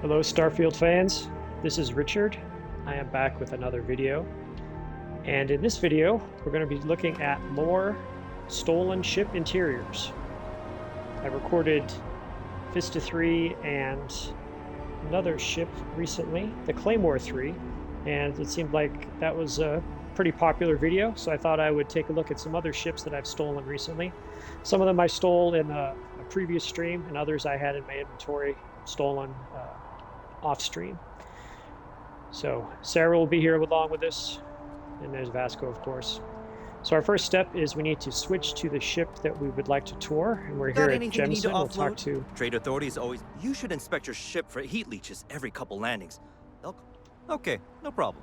Hello Starfield fans, this is Richard. I am back with another video, and in this video we're going to be looking at more stolen ship interiors. I recorded Vista III and another ship recently, the Claymore III, and it seemed like that was a pretty popular video, so I thought I would take a look at some other ships that I've stolen recently. Some of them I stole in a previous stream, and others I had in my inventory stolen off stream. So Sarah will be here along with us, and there's Vasco, of course. So our first step is we need to switch to the ship that we would like to tour, and we're here at Jemison. We'll talk to trade authorities. Always, you should inspect your ship for heat leeches every couple landings. Okay, no problem.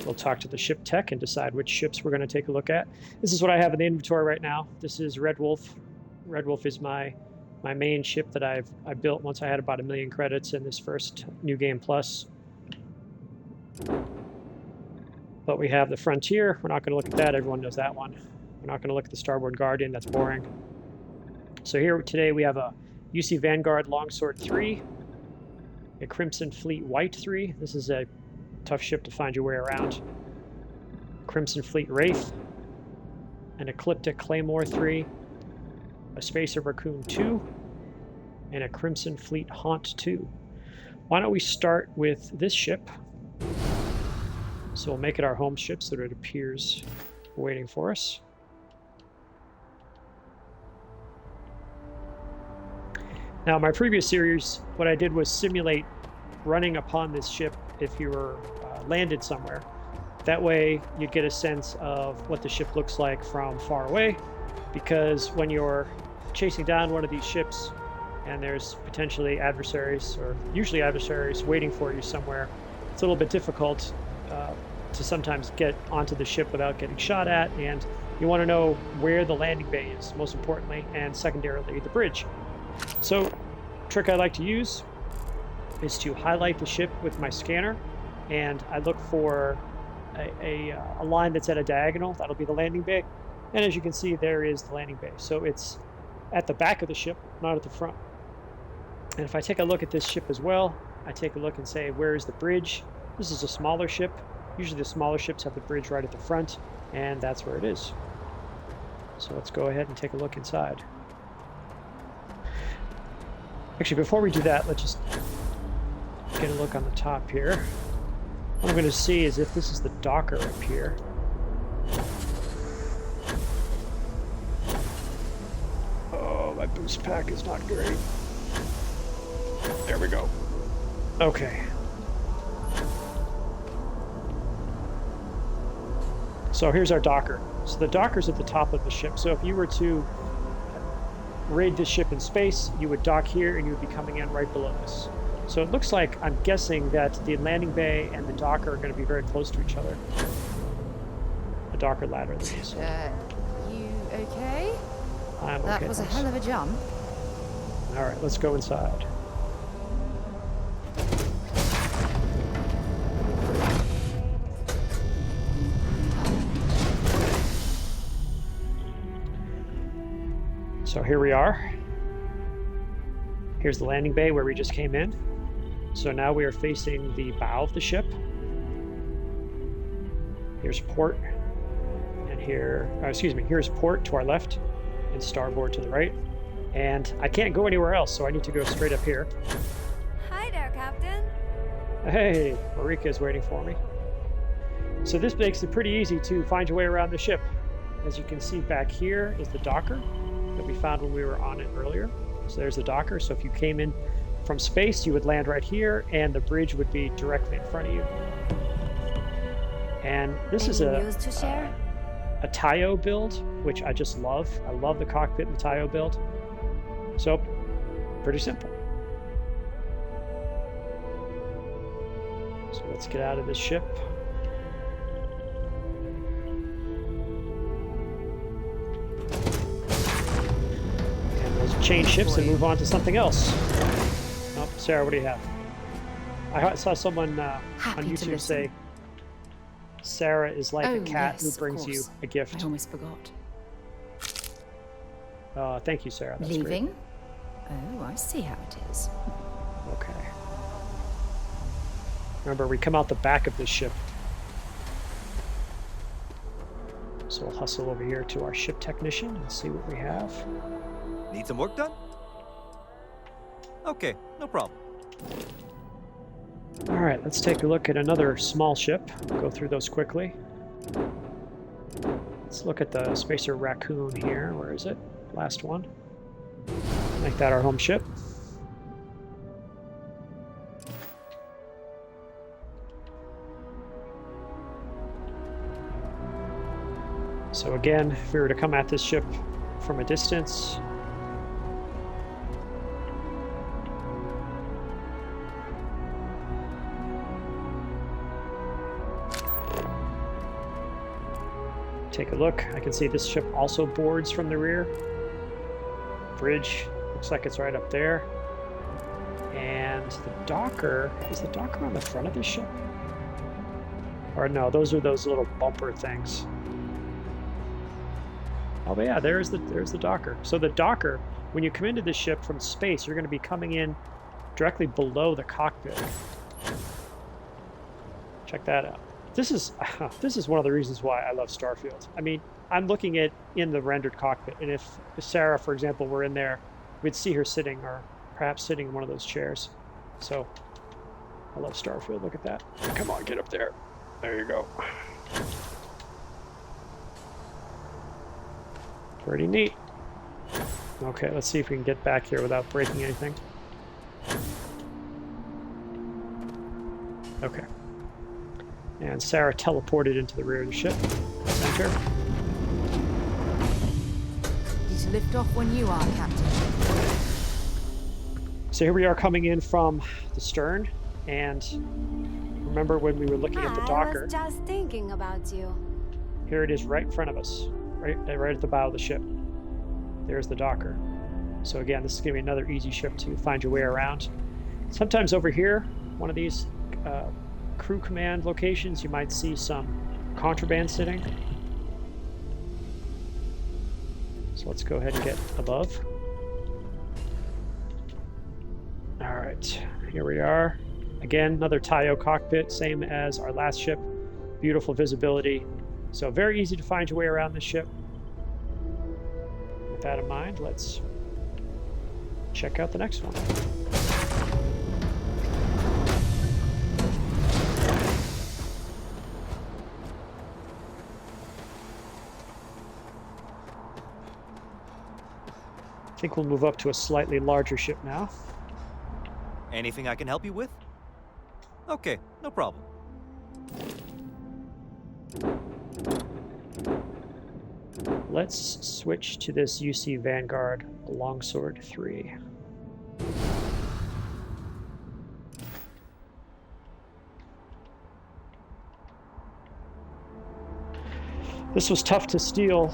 We'll talk to the ship tech and decide which ships we're going to take a look at. This is what I have in the inventory right now. This is Red Wolf. Red Wolf is my main ship that I built once I had about 1 million credits in this first New Game Plus. But we have the Frontier. We're not going to look at that. Everyone knows that one. We're not going to look at the Starboard Guardian. That's boring. So here today we have a UC Vanguard Longsword III, a Crimson Fleet Wight III. This is a tough ship to find your way around. Crimson Fleet Wraith, an Ecliptic Claymore III, a Spacer Raccoon II, and a Crimson Fleet Haunt II. Why don't we start with this ship? So we'll make it our home ship so that it appears waiting for us. Now, in my previous series, what I did was simulate running upon this ship if you were landed somewhere. That way you'd get a sense of what the ship looks like from far away, because when you're chasing down one of these ships and there's potentially adversaries, or usually adversaries, waiting for you somewhere, it's a little bit difficult to sometimes get onto the ship without getting shot at, and you want to know where the landing bay is, most importantly, and secondarily the bridge. So the trick I like to use is to highlight the ship with my scanner, and I look for a line that's at a diagonal. That'll be the landing bay, and as you can see, there is the landing bay. So it's at the back of the ship, not at the front. And if I take a look at this ship as well, I take a look and say, where is the bridge? This is a smaller ship. Usually the smaller ships have the bridge right at the front, and that's where it is. So let's go ahead and take a look inside. Actually, before we do that, let's just get a look on the top here. What I'm going to see is if this is the docker up here. Oh, my boost pack is not great. There we go. Okay. So here's our docker. So the docker's at the top of the ship. So if you were to raid this ship in space, you would dock here and you would be coming in right below this. So it looks like, I'm guessing, that the landing bay and the docker are going to be very close to each other. A docker ladder. You okay? I'm okay. That was a hell of a jump. All right, let's go inside. So here we are. Here's the landing bay where we just came in. So now we are facing the bow of the ship. Here's port, and here's port to our left, and starboard to the right. And I can't go anywhere else, so I need to go straight up here. Hi there, Captain. Hey, Marika is waiting for me. So this makes it pretty easy to find your way around the ship. As you can see, back here is the docker that we found when we were on it earlier. So there's the docker. So if you came in from space, you would land right here, and the bridge would be directly in front of you. And this is a Tayo build, which I just love. I love the cockpit in the Tayo build. So, pretty simple. So let's get out of this ship. Change ships and move on to something else. Oh, Sarah, what do you have? I saw someone on YouTube say Sarah is like a cat who brings you a gift. I almost forgot. Thank you, Sarah. That's Leaving? Great. Oh, I see how it is. Okay. Remember, we come out the back of this ship. So we'll hustle over here to our ship technician and see what we have. Need some work done? Okay, no problem. All right, let's take a look at another small ship. Go through those quickly. Let's look at the Spacer Raccoon here. Where is it? Last one. Make that our home ship. So again, if we were to come at this ship from a distance, take a look. I can see this ship also boards from the rear. Bridge looks like it's right up there. And the docker, is the docker on the front of this ship? Or no, those are those little bumper things. Oh, but yeah, there's the docker. So the docker, when you come into the ship from space, you're going to be coming in directly below the cockpit. Check that out. This is one of the reasons why I love Starfield. I mean, I'm looking at in the rendered cockpit, and if Sarah, for example, were in there, we'd see her sitting, or perhaps sitting in one of those chairs. So I love Starfield. Look at that. Come on, get up there. There you go. Pretty neat. Okay, let's see if we can get back here without breaking anything. Okay. And Sarah teleported into the rear of the ship. Center. Need to lift off when you are, Captain. So here we are coming in from the stern, and remember when we were looking at the docker? I was just thinking about you. Here it is right in front of us, right at the bow of the ship. There's the docker. So again, this is going to be another easy ship to find your way around. Sometimes over here, one of these crew command locations, you might see some contraband sitting. So let's go ahead and get above. All right, here we are. Again, another Tayo cockpit, same as our last ship. Beautiful visibility. So very easy to find your way around this ship. With that in mind, let's check out the next one. I think we'll move up to a slightly larger ship now. Anything I can help you with? Okay, no problem. Let's switch to this UC Vanguard Longsword III. This was tough to steal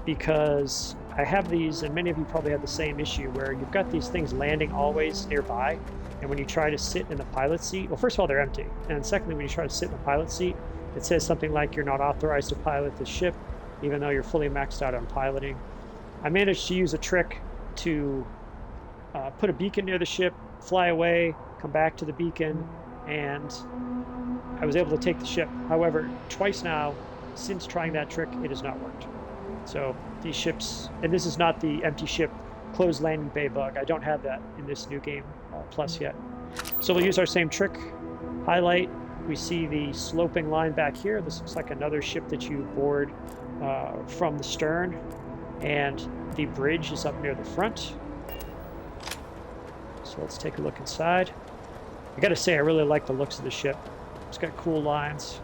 because I have these, and many of you probably have the same issue, where you've got these things landing always nearby, and when you try to sit in the pilot seat, well, first of all, they're empty, and secondly, when you try to sit in the pilot seat, it says something like you're not authorized to pilot the ship, even though you're fully maxed out on piloting. I managed to use a trick to put a beacon near the ship, fly away, come back to the beacon, and I was able to take the ship. However, twice now, since trying that trick, it has not worked. So these ships, and this is not the empty ship closed landing bay bug. I don't have that in this new game plus yet. So we'll use our same trick. Highlight, we see the sloping line back here. This looks like another ship that you board from the stern, and the bridge is up near the front. So let's take a look inside. I gotta say, I really like the looks of the ship. It's got cool lines.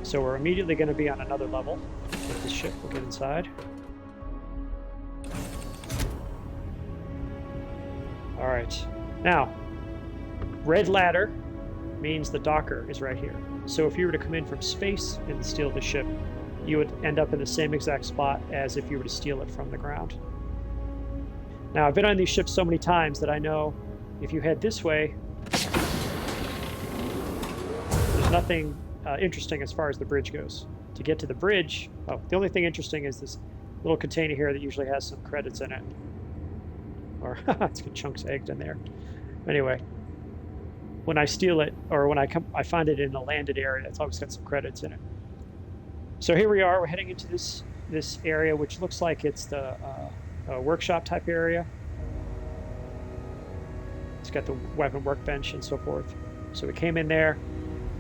So we're immediately going to be on another level with this ship. We'll get inside. All right. Now, red ladder means the docker is right here. So if you were to come in from space and steal the ship, you would end up in the same exact spot as if you were to steal it from the ground. Now, I've been on these ships so many times that I know if you head this way, there's nothing interesting as far as the bridge goes. To get to the bridge, oh, the only thing interesting is this little container here that usually has some credits in it. Or it's got chunks egged in there. Anyway, when I steal it, or when I find it in a landed area, it's always got some credits in it. So here we are. We're heading into this area, which looks like it's the workshop type area. It's got the weapon workbench and so forth. So we came in there,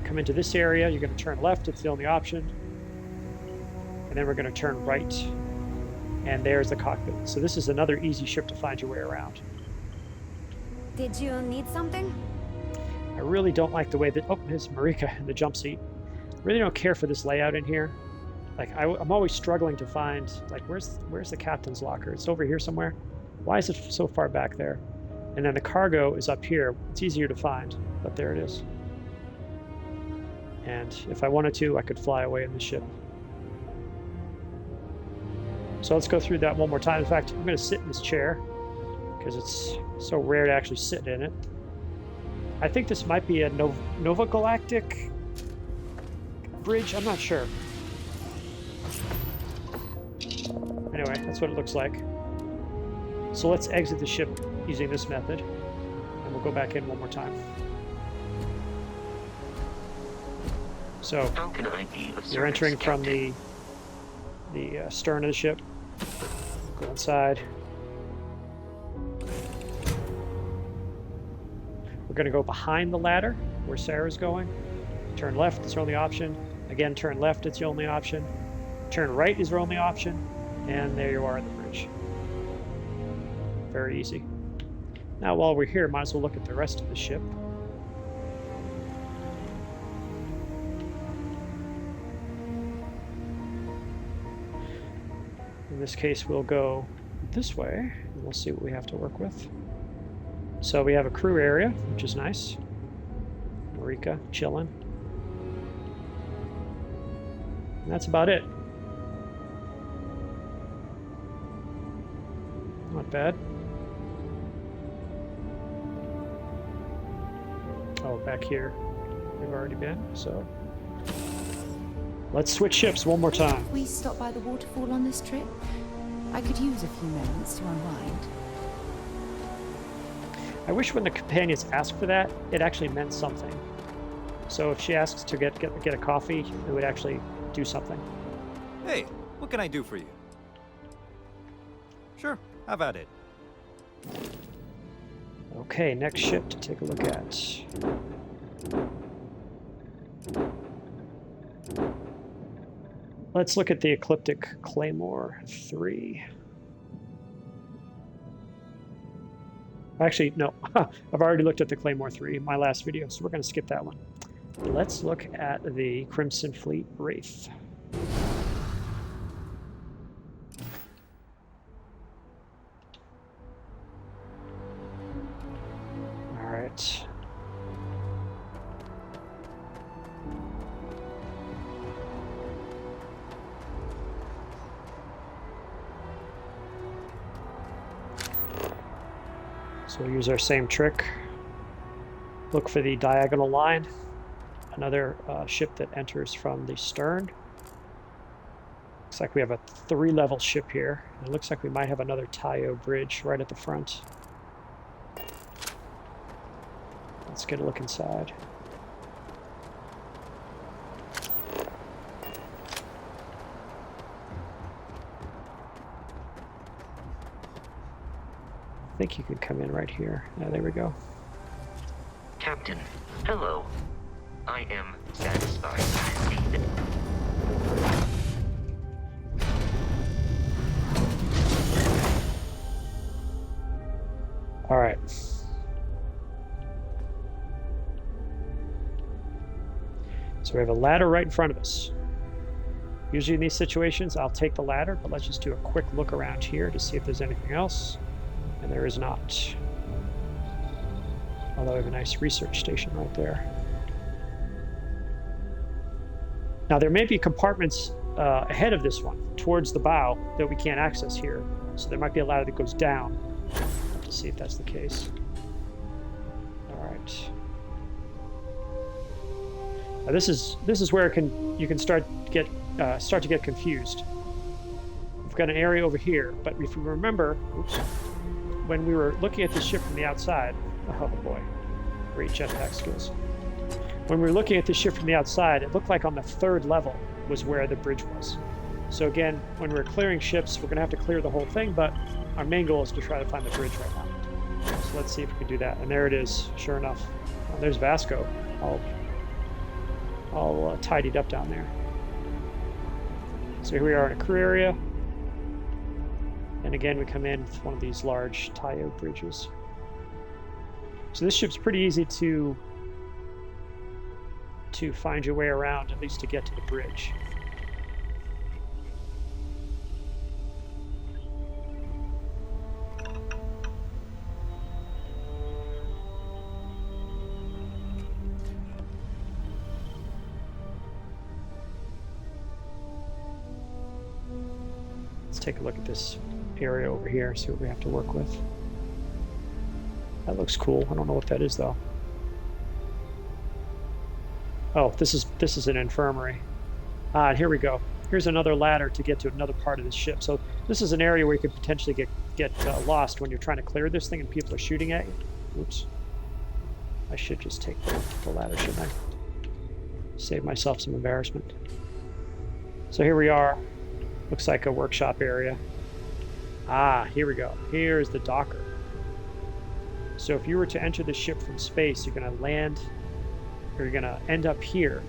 come into this area. You're going to turn left. It's the only option. And then we're going to turn right. And there's the cockpit. So this is another easy ship to find your way around. Did you need something? I really don't like the way that... Oh, there's Marika in the jump seat. Really don't care for this layout in here. Like, I'm always struggling to find... Like, where's the captain's locker? It's over here somewhere. Why is it so far back there? And then the cargo is up here. It's easier to find, but there it is. And if I wanted to, I could fly away in the ship. So let's go through that one more time. In fact, I'm going to sit in this chair because it's so rare to actually sit in it. I think this might be a Nova Galactic bridge. I'm not sure. Anyway, that's what it looks like. So let's exit the ship using this method, and we'll go back in one more time. So you're entering from the stern of the ship. Go inside. We're going to go behind the ladder where Sarah's going. Turn left is your only option. Again, turn left, it's your only option. Turn right is your only option. And there you are at the bridge. Very easy. Now, while we're here, might as well look at the rest of the ship. In this case, we'll go this way, and we'll see what we have to work with. So we have a crew area, which is nice. Marika chilling. And that's about it. Not bad. Oh, back here we've already been, so let's switch ships one more time. We stopped by the waterfall on this trip. I could use a few moments to unwind. I wish when the companions ask for that, it actually meant something. So if she asks to get a coffee, it would actually do something. Hey, what can I do for you? Sure, have at it. Okay, next ship to take a look at. Let's look at the Ecliptic Claymore III. Actually, no. I've already looked at the Claymore III in my last video, so we're going to skip that one. Let's look at the Crimson Fleet Wraith. All right. So we'll use our same trick. Look for the diagonal line. Another ship that enters from the stern. Looks like we have a 3-level ship here. It looks like we might have another Tayo bridge right at the front. Let's get a look inside. I think you can come in right here. Yeah, there we go. Captain, hello. I am satisfied to see that. All right. So we have a ladder right in front of us. Usually in these situations, I'll take the ladder, but let's just do a quick look around here to see if there's anything else. And there is not. Although we have a nice research station right there. Now there may be compartments ahead of this one, towards the bow, that we can't access here. So there might be a ladder that goes down. We'll have to see if that's the case. All right. This is where you can start to get confused. We've got an area over here, but if you remember, oops, when we were looking at the ship from the outside, oh boy, great jetpack skills. When we were looking at the ship from the outside, it looked like on the 3rd level was where the bridge was. So again, when we're clearing ships, we're going to have to clear the whole thing, but our main goal is to try to find the bridge right now. So let's see if we can do that. And there it is, sure enough. Oh, there's Vasco, all tidied up down there. So here we are in a crew area. And again, we come in with one of these large tie-out bridges. So this ship's pretty easy to find your way around, at least to get to the bridge. Let's take a look at this area over here, see what we have to work with. That looks cool. I don't know what that is though. Oh, this is an infirmary. And here we go. Here's another ladder to get to another part of the ship. So this is an area where you could potentially get lost when you're trying to clear this thing and people are shooting at you. Oops. I should just take the ladder, shouldn't I? Save myself some embarrassment. So here we are. Looks like a workshop area. Ah, here we go. Here's the docker. So if you were to enter the ship from space, you're going to land, or you're going to end up here.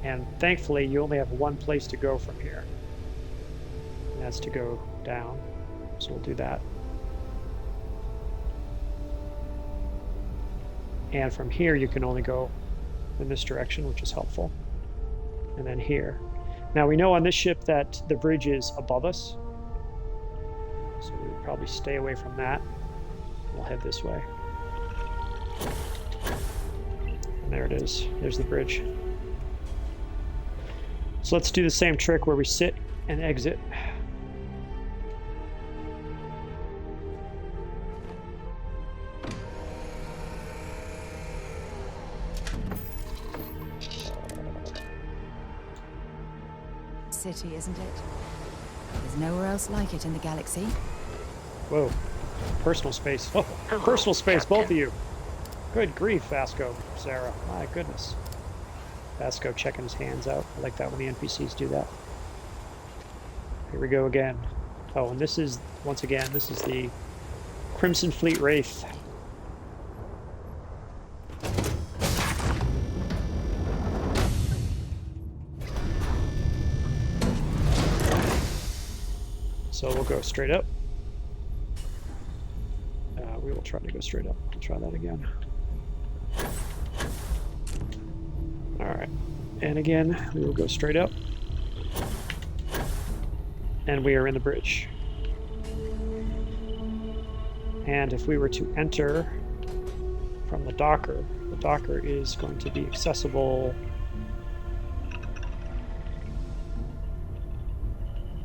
And thankfully, you only have one place to go from here. And that's to go down. So we'll do that. And from here, you can only go in this direction, which is helpful. And then here. Now we know on this ship that the bridge is above us. So we would probably stay away from that. We'll head this way. And there it is. There's the bridge. So let's do the same trick where we sit and exit. City, isn't it? There's nowhere else like it in the galaxy. Whoa. Personal space. Oh, Hello, personal space, Captain. both of you. Good grief, Vasco, Sarah. My goodness. Vasco checking his hands out. I like that when the NPCs do that. Here we go again. Oh, and this is, once again, this is the Crimson Fleet Wraith. So we'll go straight up. We will try to go straight up. We'll try that again. All right. And again, we will go straight up. And we are in the bridge. And if we were to enter from the docker is going to be accessible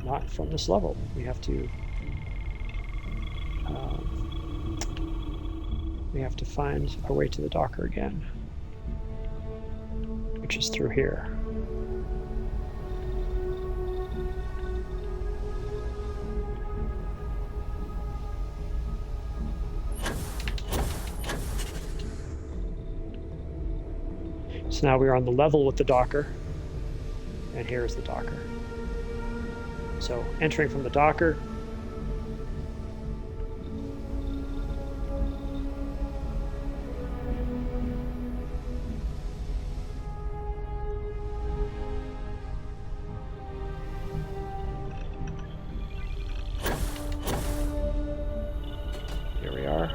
not from this level. We have to find our way to the docker again, which is through here. So now we are on the level with the docker, and here is the docker. So entering from the docker, here we are.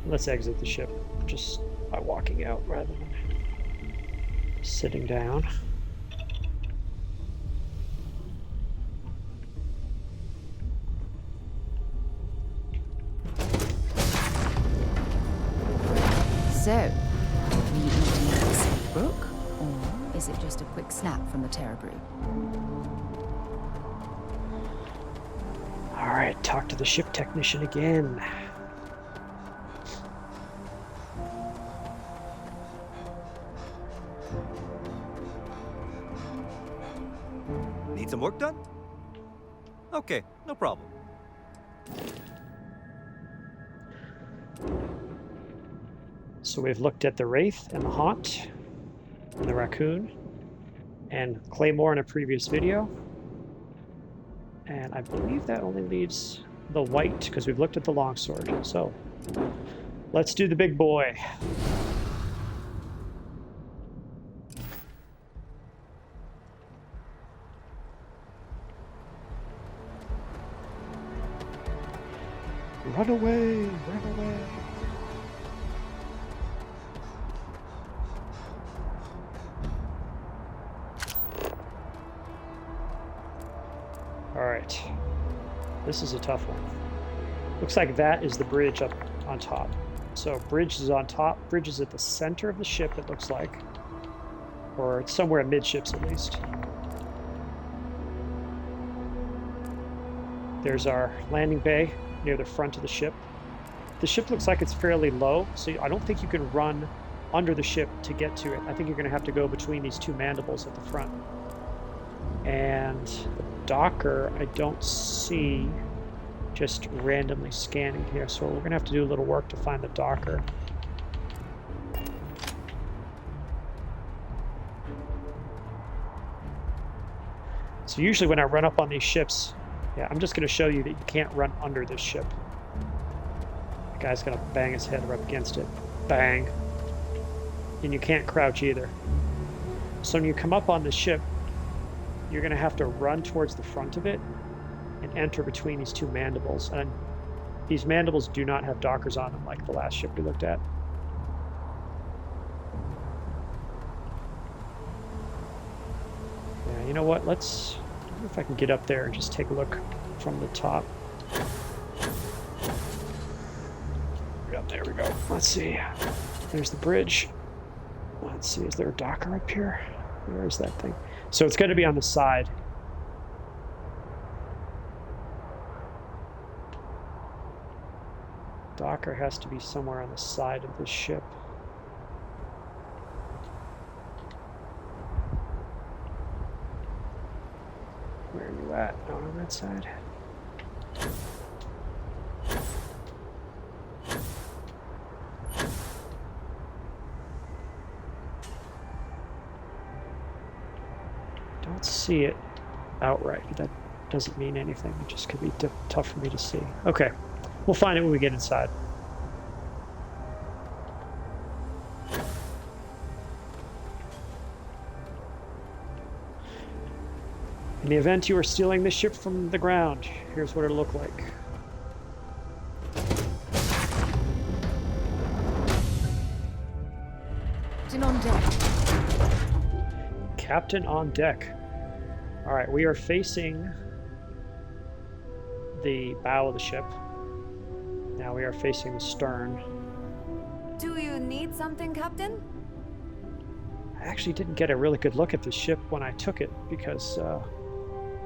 Let's exit the ship just by walking out rather than sitting down. So, do you need to make this a book, or is it just a quick snap from the Terra Brew? All right, talk to the ship technician again. Okay, no problem. So we've looked at the Wraith and the Haunt and the Raccoon and Claymore in a previous video. And I believe that only leaves the Wight, because we've looked at the Longsword. So let's do the big boy. Run away! Run away! Alright. This is a tough one. Looks like that is the bridge up on top. So bridge is on top. Bridge is at the center of the ship, it looks like. Or it's somewhere amidships at least. There's our landing bay near the front of the ship. The ship looks like it's fairly low, so I don't think you can run under the ship to get to it. I think you're going to have to go between these two mandibles at the front. And the docker, I don't see just randomly scanning here, so we're going to have to do a little work to find the docker. So usually when I run up on these ships, yeah, I'm just going to show you that you can't run under this ship. The guy's going to bang his head up against it. Bang. And you can't crouch either. So when you come up on the ship, you're going to have to run towards the front of it and enter between these two mandibles. And these mandibles do not have dockers on them like the last ship we looked at. Yeah, you know what? Let's... I wonder if I can get up there and just take a look from the top. Yep, there we go. Let's see. There's the bridge. Let's see, is there a docker up here? Where is that thing? So it's going to be on the side. Docker has to be somewhere on the side of the ship. Where are you at? Out on that side. Don't see it outright, but that doesn't mean anything. It just could be tough for me to see. Okay, we'll find it when we get inside. In the event you are stealing this ship from the ground, here's what it'll look like. Captain on deck. Captain on deck. All right, we are facing the bow of the ship. Now we are facing the stern. Do you need something, Captain? I actually didn't get a really good look at the ship when I took it because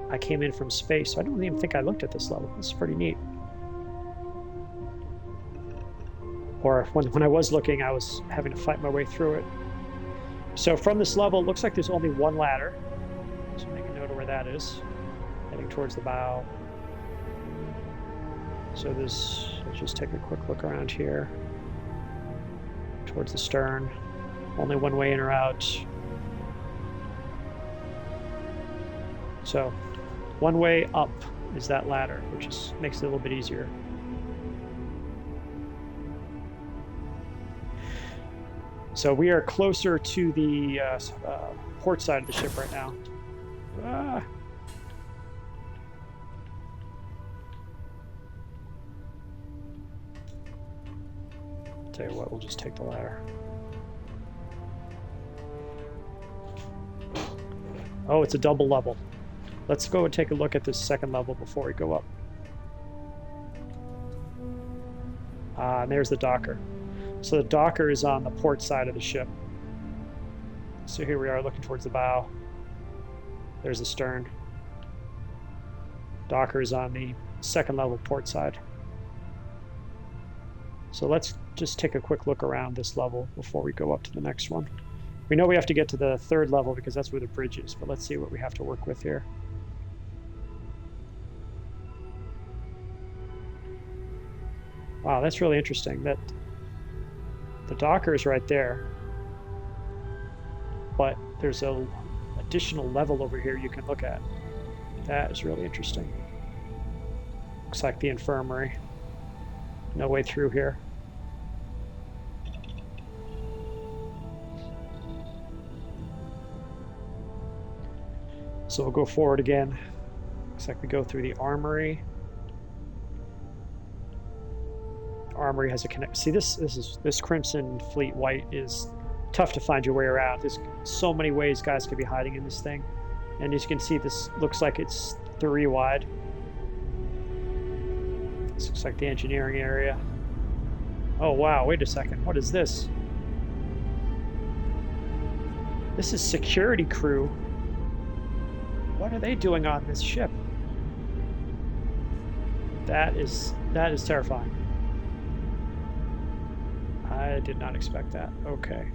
I came in from space. So I don't even think I looked at this level. This is pretty neat. Or when I was looking, I was having to fight my way through it. So from this level, it looks like there's only one ladder. So make a note of where that is. Heading towards the bow. So let's just take a quick look around here. Towards the stern. Only one way in or out. So one way up is that ladder, which makes it a little bit easier. So we are closer to the port side of the ship right now. Tell you what, we'll just take the ladder. Oh, it's a double level. Let's go and take a look at this second level before we go up. And there's the docker. So the docker is on the port side of the ship. So here we are looking towards the bow. There's the stern. Docker is on the second level port side. So let's just take a quick look around this level before we go up to the next one. We know we have to get to the third level because that's where the bridge is, but let's see what we have to work with here. Wow, that's really interesting. That the docker is right there, but there's a additional level over here you can look at. That is really interesting. Looks like the infirmary. No way through here. So we'll go forward again. Looks like we go through the armory. Armory has a connect. See, this Crimson Fleet Wight is tough to find your way around. There's so many ways guys could be hiding in this thing, and as you can see, this looks like it's 3 wide. This looks like the engineering area. Oh wow! Wait a second. What is this? This is security crew. What are they doing on this ship? That is terrifying. I did not expect that. Okay.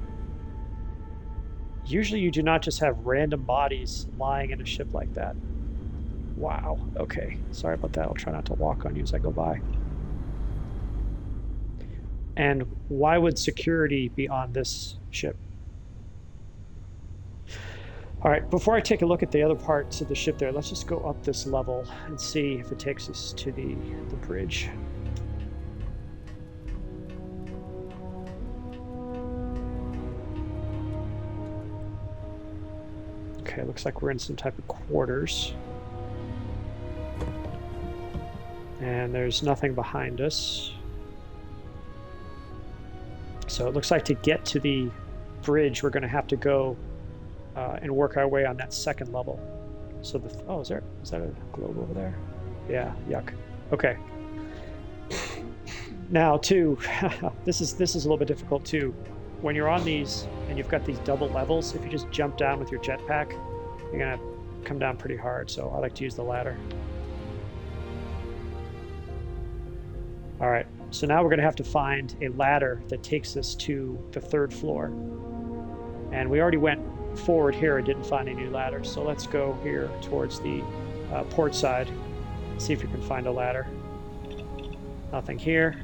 Usually you do not just have random bodies lying in a ship like that. Wow. Okay. Sorry about that. I'll try not to walk on you as I go by. And why would security be on this ship? All right, before I take a look at the other parts of the ship there, let's just go up this level and see if it takes us to the bridge. Okay, looks like we're in some type of quarters. And there's nothing behind us. So it looks like to get to the bridge, we're going to have to go and work our way on that second level. So is that a globe over there? Yeah, yuck. Okay. Now, too, this is a little bit difficult too. When you're on these and you've got these double levels, if you just jump down with your jetpack, you're gonna come down pretty hard. So I like to use the ladder. All right. So now we're gonna have to find a ladder that takes us to the 3rd floor. And we already went forward here and didn't find any ladders. So let's go here towards the port side, see if we can find a ladder. Nothing here.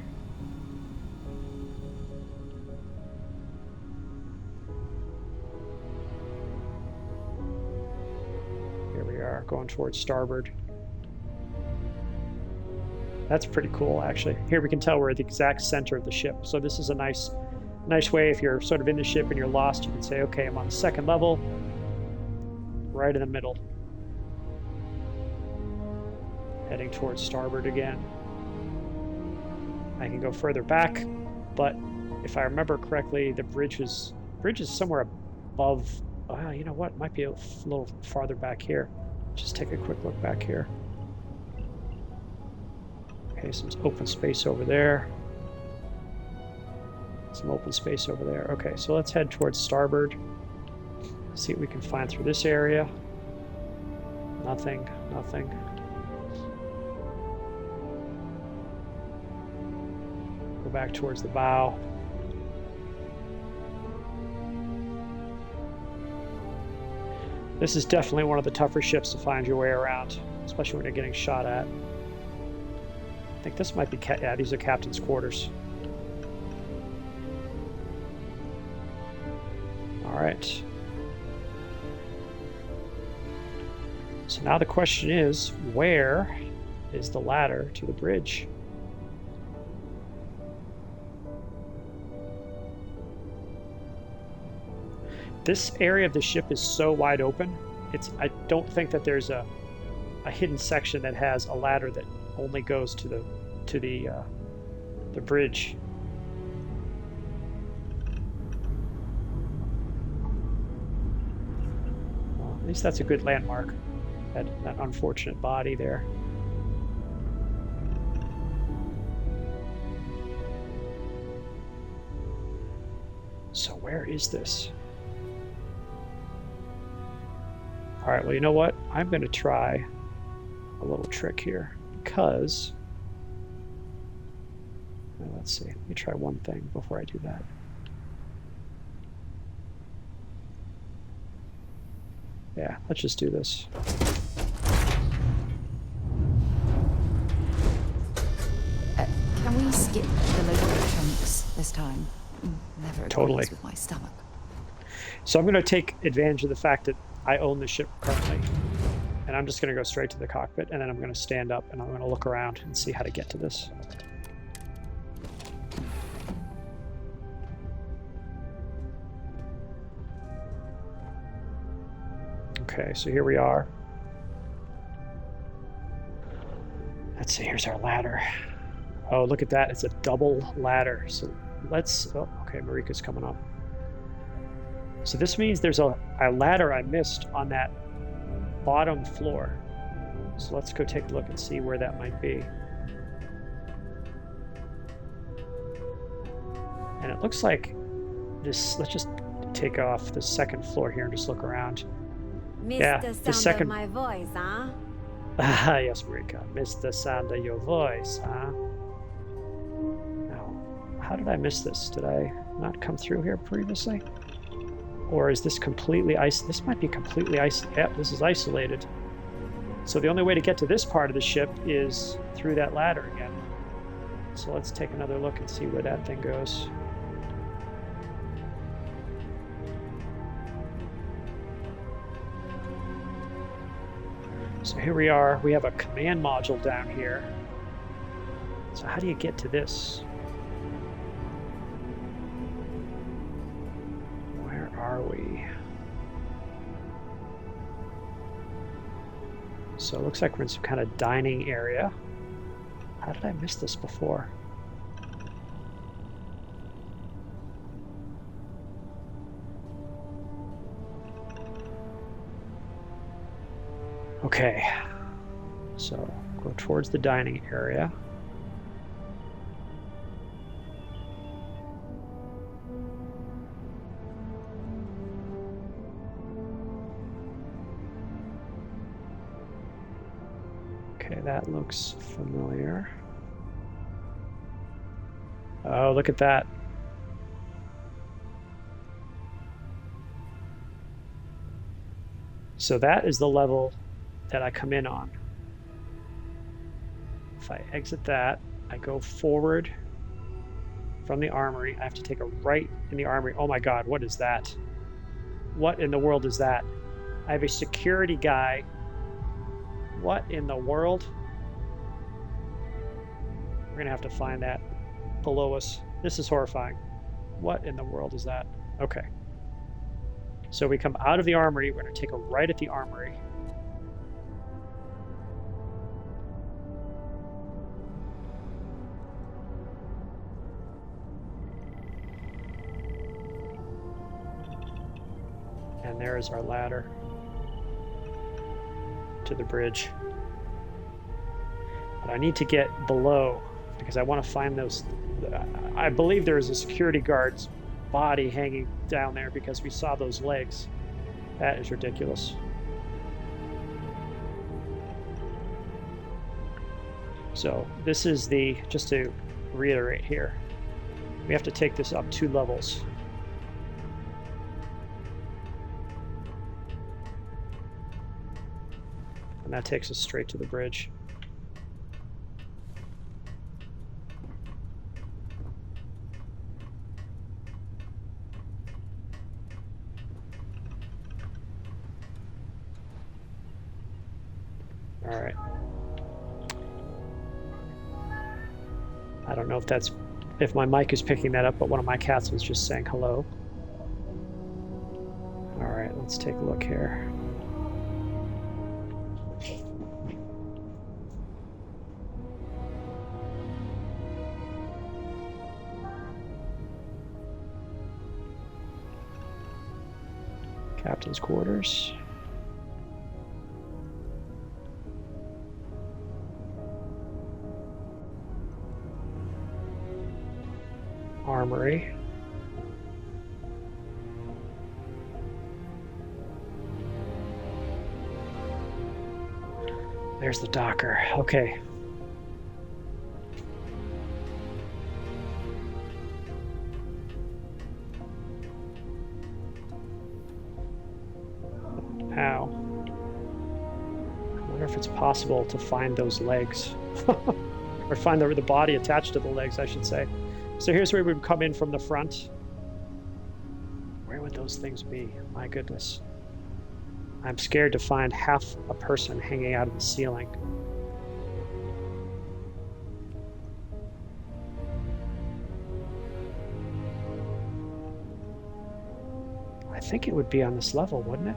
Here we are, going towards starboard. That's pretty cool, actually. Here we can tell we're at the exact center of the ship. So this is a nice way if you're sort of in the ship and you're lost, you can say, okay, I'm on the 2nd level, right in the middle. Heading towards starboard again. I can go further back, but if I remember correctly, the bridge is somewhere above. Oh, you know what? Might be a little farther back here. Just take a quick look back here. Okay, some open space over there. Some open space over there. Okay, so let's head towards starboard. See what we can find through this area. Nothing. Go back towards the bow. This is definitely one of the tougher ships to find your way around, especially when you're getting shot at. I think this might be, yeah, these are captain's quarters. All right. So now the question is, where is the ladder to the bridge? This area of the ship is so wide open. I don't think that there's a hidden section that has a ladder that only goes to the bridge. Well, at least that's a good landmark. That unfortunate body there. So where is this? All right, well, you know what? I'm going to try a little trick here because, well, let's see. Let me try one thing before I do that. Yeah, let's just do this. Can we skip the local chunks this time. Never Totally. agrees with my stomach. So I'm going to take advantage of the fact that I own the ship currently. And I'm just going to go straight to the cockpit, and then I'm going to stand up, and I'm going to look around and see how to get to this. Okay, so here we are. Let's see, here's our ladder. Oh, look at that. It's a double ladder. So let's... Oh, okay, Marika's coming up. So this means there's a ladder I missed on that bottom floor. So let's go take a look and see where that might be. And it looks like this... Let's just take off the second floor here and just look around. Missed Yeah, the the sound second... of my voice, huh? Ah, yes, Marika. Missed the sound of your voice, huh? Now, how did I miss this? Did I not come through here previously? Or is this completely isolated? This might be completely isolated. Yep, this is isolated. So the only way to get to this part of the ship is through that ladder again. So let's take another look and see where that thing goes. So here we are. We have a command module down here. So how do you get to this? Where are we? So it looks like we're in some kind of dining area. How did I miss this before? Okay, so go towards the dining area. Okay, that looks familiar. Oh, look at that. So that is the level that I come in on. If I exit that, I go forward from the armory. I have to take a right in the armory. Oh my god, what is that? What in the world is that? I have a security guy. What in the world? We're gonna have to find that below us. This is horrifying. What in the world is that? Okay. So we come out of the armory. We're gonna take a right at the armory. And there is our ladder to the bridge. But I need to get below because I want to find those. I believe there is a security guard's body hanging down there because we saw those legs. That is ridiculous. So this is the, just to reiterate here, we have to take this up 2 levels. And that takes us straight to the bridge. All right. I don't know if that's, if my mic is picking that up, but one of my cats was just saying hello. All right, let's take a look here. Captain's quarters. Armory. There's the docker. Okay. Ow. I wonder if it's possible to find those legs. Or find the body attached to the legs, I should say. So here's where we would come in from the front. Where would those things be? My goodness. I'm scared to find half a person hanging out of the ceiling. I think it would be on this level, wouldn't it?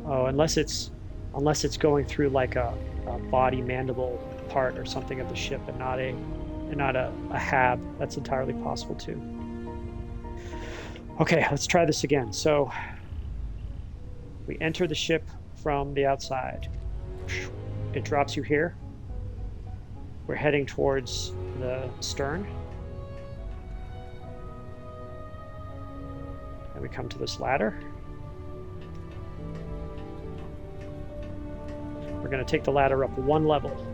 Oh, unless it's going through like a body mandible part or something of the ship, and not a hab. That's entirely possible too. Okay, let's try this again. So we enter the ship from the outside. It drops you here. We're heading towards the stern. And we come to this ladder. We're going to take the ladder up one level.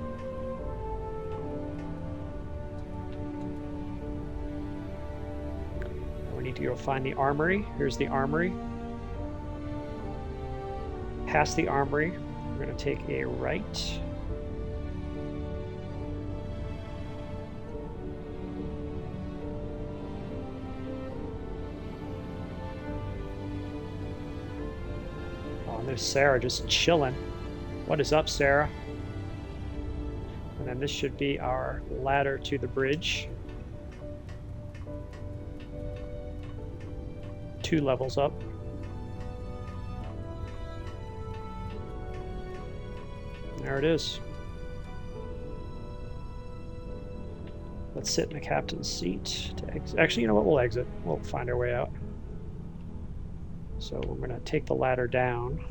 We need to go find the armory. Here's the armory. Past the armory, we're going to take a right. Oh, and there's Sarah just chilling. What is up, Sarah? And then this should be our ladder to the bridge. 2 levels up. There it is. Let's sit in the captain's seat to exit. Actually, you know what? We'll exit. We'll find our way out. So we're going to take the ladder down.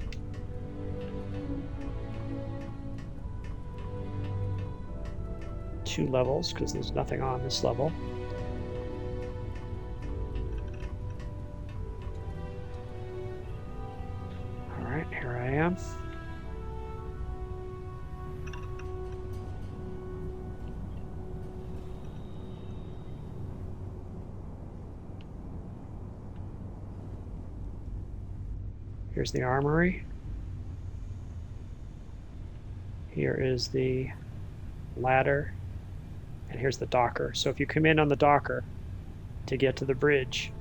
Two levels, because there's nothing on this level. All right, here I am. Here's the armory. Here is the ladder. And here's the docker. So if you come in on the docker to get to the bridge,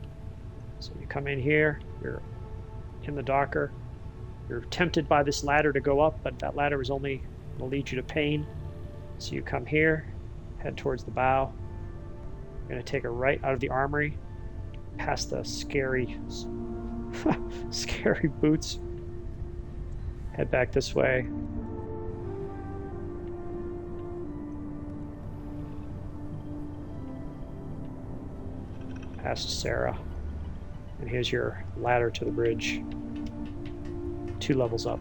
so you come in here, you're in the docker, you're tempted by this ladder to go up, but that ladder is only going to lead you to pain. So you come here, head towards the bow. You're going to take a right out of the armory, past the scary, scary boots. Head back this way. Past Sarah, and here's your ladder to the bridge. 2 levels up.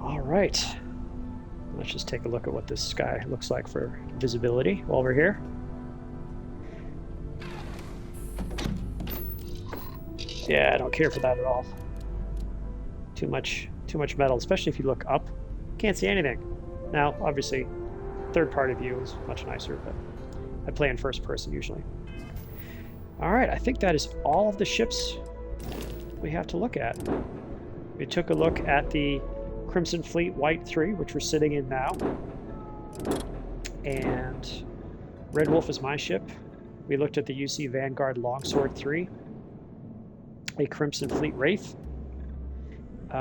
All right, let's just take a look at what this sky looks like for visibility while we're here. Yeah, I don't care for that at all. Too much metal, especially if you look up. Can't see anything. Now, obviously, third-party view is much nicer, but I play in first person usually. All right, I think that is all of the ships we have to look at. We took a look at the Crimson Fleet Wight III, which we're sitting in now. And Red Wolf is my ship. We looked at the UC Vanguard Longsword III, a Crimson Fleet Wraith.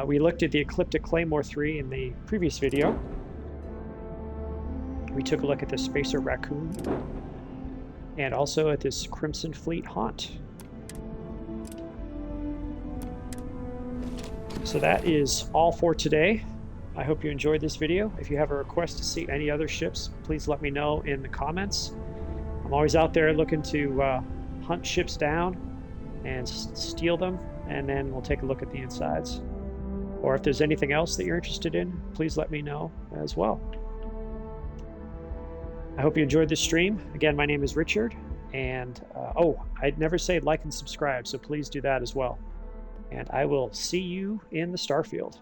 We looked at the Ecliptic Claymore III in the previous video. We took a look at the Spacer Raccoon, and also at this Crimson Fleet Haunt. So that is all for today. I hope you enjoyed this video. If you have a request to see any other ships, please let me know in the comments. I'm always out there looking to hunt ships down and steal them, and then we'll take a look at the insides. Or if there's anything else that you're interested in, please let me know as well. I hope you enjoyed this stream. Again, my name is Richard, and I'd never say like and subscribe, so please do that as well. And I will see you in the Starfield.